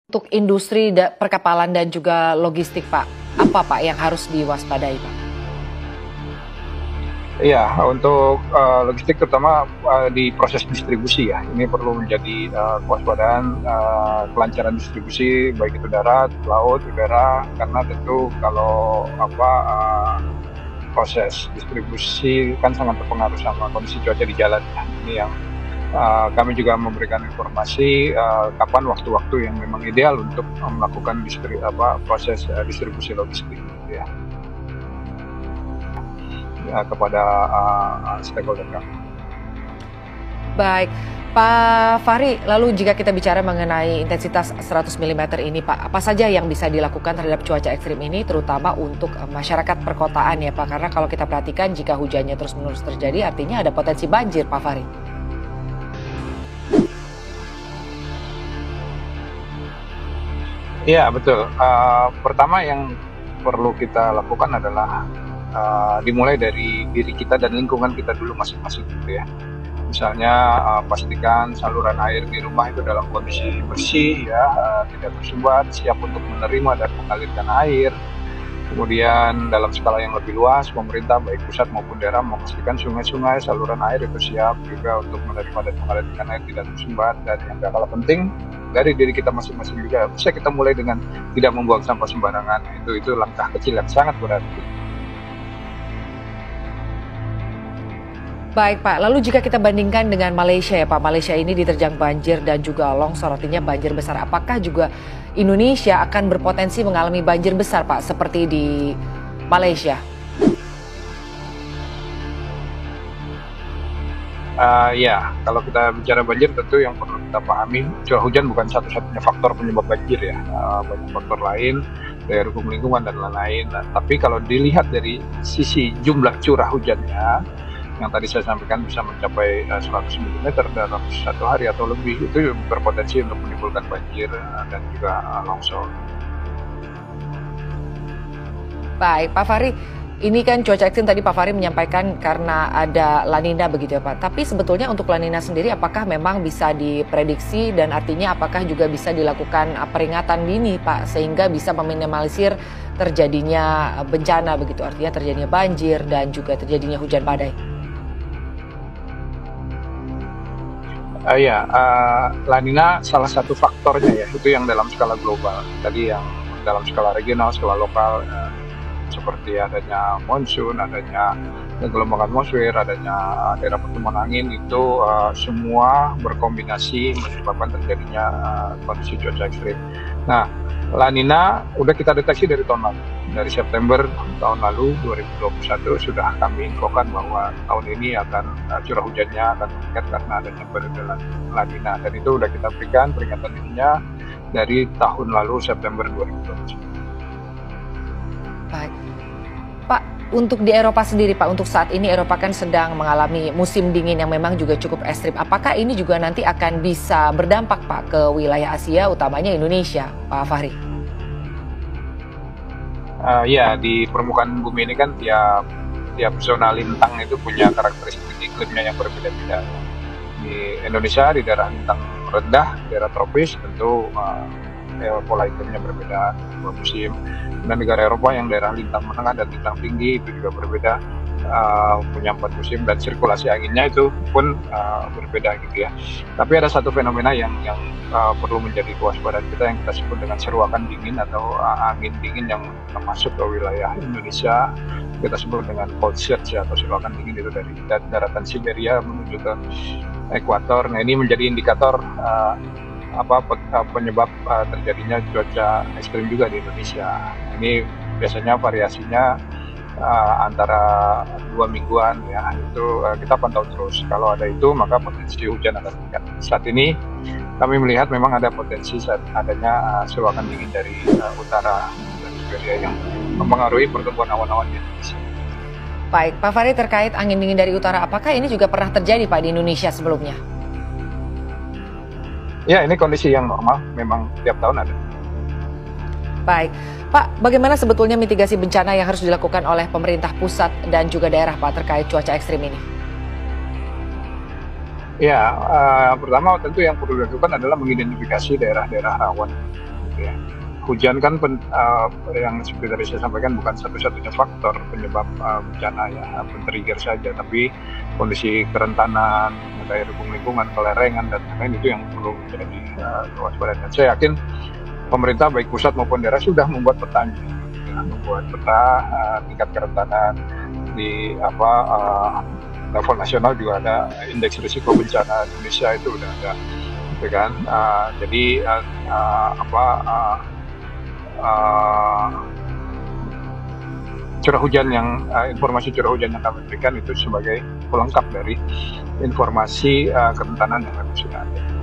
Untuk industri perkapalan dan juga logistik, Pak, apa Pak yang harus diwaspadai, Pak? Iya, untuk logistik terutama di proses distribusi ya, ini perlu menjadi kewaspadaan kelancaran distribusi baik itu darat, laut, udara, karena tentu kalau proses distribusi kan sangat terpengaruh sama kondisi cuaca di jalan ya. Ini yang kami juga memberikan informasi kapan waktu-waktu yang memang ideal untuk melakukan proses distribusi logistik gitu ya. Kepada stakeholder kami. Baik, Pak Fahri, lalu jika kita bicara mengenai intensitas 100 mm ini Pak, apa saja yang bisa dilakukan terhadap cuaca ekstrim ini terutama untuk masyarakat perkotaan ya Pak? Karena kalau kita perhatikan jika hujannya terus-menerus terjadi artinya ada potensi banjir Pak Fahri. Iya betul, pertama yang perlu kita lakukan adalah dimulai dari diri kita dan lingkungan kita dulu masing-masing gitu ya. Misalnya pastikan saluran air di rumah itu dalam kondisi bersih ya, tidak tersumbat, siap untuk menerima dan mengalirkan air. Kemudian dalam skala yang lebih luas, pemerintah baik pusat maupun daerah memastikan sungai-sungai, saluran air itu siap juga untuk menerima dan mengalirkan air tidak tersumbat. Dan yang gak kalah penting, dari diri kita masing-masing juga bisa kita mulai dengan tidak membuang sampah sembarangan. Itu langkah kecil yang sangat berarti. Baik Pak, lalu jika kita bandingkan dengan Malaysia ya Pak, Malaysia ini diterjang banjir dan juga longsor, artinya banjir besar. Apakah juga Indonesia akan berpotensi mengalami banjir besar Pak, seperti di Malaysia? Ya, kalau kita bicara banjir tentu yang perlu kita pahami, curah hujan bukan satu-satunya faktor penyebab banjir ya, banyak faktor lain, daya dukung lingkungan dan lain-lain. Tapi kalau dilihat dari sisi jumlah curah hujannya, yang tadi saya sampaikan bisa mencapai 100 mm dalam satu hari atau lebih, itu berpotensi untuk menimbulkan banjir dan juga longsor. Baik, Pak Fahri, ini kan cuaca ekstrim tadi Pak Fahri menyampaikan karena ada La Nina begitu ya Pak. Tapi sebetulnya untuk La Nina sendiri apakah memang bisa diprediksi dan artinya apakah juga bisa dilakukan peringatan dini Pak sehingga bisa meminimalisir terjadinya bencana begitu, artinya terjadinya banjir dan juga terjadinya hujan badai? La Nina salah satu faktornya ya, itu yang dalam skala global. Tadi yang dalam skala regional, skala lokal, seperti adanya monsun, adanya gelombang atmosfer, adanya daerah pertemuan angin, itu semua berkombinasi menyebabkan terjadinya kondisi cuaca ekstrim. Nah, La Nina udah kita deteksi dari tahun lalu. Dari September tahun lalu 2021 sudah kami infokan bahwa tahun ini akan curah hujannya akan meningkat karena adanya periode La Nina, dan itu sudah kita berikan peringatan dininya dari tahun lalu September 2021. Baik. Pak, untuk di Eropa sendiri Pak, untuk saat ini Eropa kan sedang mengalami musim dingin yang memang juga cukup ekstrim. Apakah ini juga nanti akan bisa berdampak Pak ke wilayah Asia, utamanya Indonesia, Pak Fahri? Ya, di permukaan bumi ini kan tiap zona lintang itu punya karakteristik iklimnya yang berbeda-beda. Di Indonesia, di daerah lintang rendah, daerah tropis, tentu pola iklimnya berbeda, dua musim. Dan negara Eropa yang daerah lintang menengah dan lintang tinggi itu juga berbeda, punya 4 musim, dan sirkulasi anginnya itu pun berbeda gitu ya. Tapi ada satu fenomena yang perlu menjadi kewaspadaan kita yang kita sebut dengan seruakan dingin atau angin dingin yang masuk ke wilayah Indonesia. Kita sebut dengan cold surge atau seruakan dingin itu dari daratan Siberia menuju ke ekuator. Nah, ini menjadi indikator penyebab terjadinya cuaca ekstrim juga di Indonesia. Ini biasanya variasinya antara 2 mingguan ya, itu kita pantau terus. Kalau ada itu maka potensi hujan akan meningkat. Saat ini kami melihat memang ada potensi saat adanya seruakan dingin dari utara dari Siberia yang mempengaruhi pertumbuhan awan-awan di Indonesia. Baik, Pak Fahri, terkait angin dingin dari utara, apakah ini juga pernah terjadi Pak di Indonesia sebelumnya? Ya, ini kondisi yang normal, memang tiap tahun ada. Baik, Pak, bagaimana sebetulnya mitigasi bencana yang harus dilakukan oleh pemerintah pusat dan juga daerah Pak terkait cuaca ekstrim ini? Ya, pertama tentu yang perlu dilakukan adalah mengidentifikasi daerah-daerah rawan gitu ya. Hujan kan yang seperti tadi saya sampaikan bukan satu-satunya faktor penyebab bencana ya, trigger saja, tapi kondisi kerentanan, daya dukung lingkungan, kelerengan dan lain-lain itu yang perlu menjadi kewaspadaan. Dan saya yakin pemerintah baik pusat maupun daerah sudah membuat petanya, membuat peta tingkat kerentanan di level nasional juga ada indeks risiko bencana Indonesia itu udah ada, gitu kan. Jadi informasi curah hujan yang kami berikan itu sebagai pelengkap dari informasi kerentanan yang sudah ada.